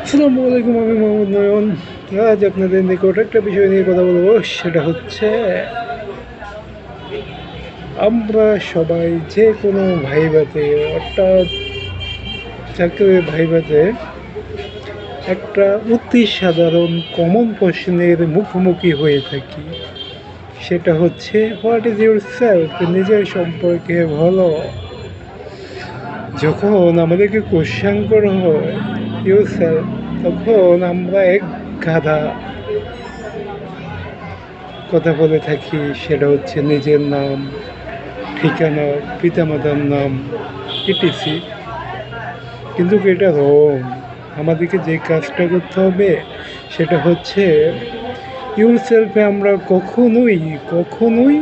আসসালামু আলাইকুম, আমি মোহাম্মদ নয়ন। আজ আপনাদের নিকট একটা বিষয় নিয়ে কথা বলবো, সেটা হচ্ছে আমরা সবাই যে কোনো ভাইভাতে, অর্থাৎ চাকরির ভাইভাতে একটা অতি সাধারণ কমন প্রশ্নের মুখোমুখি হয়ে থাকি। সেটা হচ্ছে, হোয়াট ইজ ইউর সেলফ? নিজের সম্পর্কে বলো। যখন আমাদেরকে কোশ্চেন করা হয় ইউর সেলফ, তখন আমরা এক গাধা কথা বলে থাকি। সেটা হচ্ছে নিজের নাম, ঠিকানা, পিতামাতার নাম, ইটিসি। কিন্তু এটা রং। আমাদেরকে যে কাজটা করতে হবে সেটা হচ্ছে, ইউর সেলফে আমরা কখনোই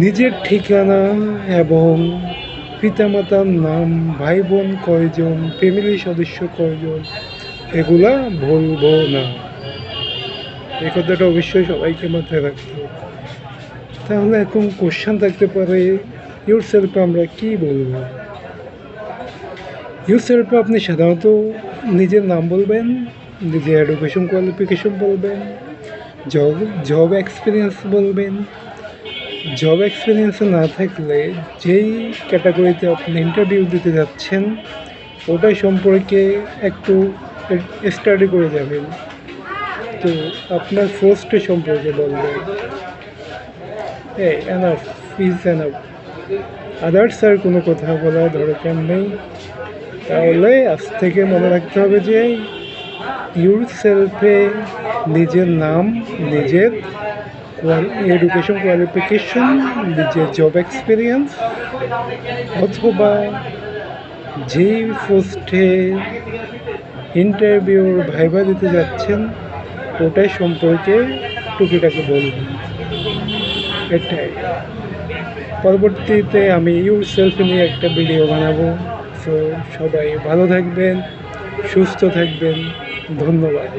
নিজের ঠিকানা এবং পিতামাতার নাম, ভাই বোন কয়জন, ফ্যামিলির সদস্য কয়জন, এগুলা বলবো না। এই কথাটা অবশ্যই সবাইকে মাথায় রাখতে হবে। তাহলে এখন কোশ্চেন থাকতে পারে, ইউর সেলফে আমরা কী বলবো? ইউর সেলফে আপনি সাধারণত নিজের নাম বলবেন, নিজের এডুকেশন কোয়ালিফিকেশন বলবেন, জব এক্সপিরিয়েন্স বলবেন। জব এক্সপিরিয়েন্স না থাকলে যেই ক্যাটাগরিতে আপনি ইন্টারভিউ দিতে যাচ্ছেন ওটাই সম্পর্কে একটু স্টাডি করে যাবেন। তো আপনার পোস্টে সম্পর্কে বলবেন। এনাফ ইজ এনাফ, আদার্স আর কোনো কথা বলার দরকার নেই। তাহলে আজ থেকে মনে রাখতে হবে যে ইউর সেলফে নিজের নাম, নিজের এডুকেশন কোয়ালিফিকেশন, নিজের জব এক্সপিরিয়েন্স, অথবা যেই পোস্টে ইন্টারভিউর ভাইভা দিতে যাচ্ছেন ওটাই সম্পর্কে টুকিটাকি বলবেন। এটাই। পরবর্তীতে আমি ইউর সেলফ নিয়ে একটা ভিডিও বানাবো। সো সবাই ভালো থাকবেন, সুস্থ থাকবেন। ধন্যবাদ।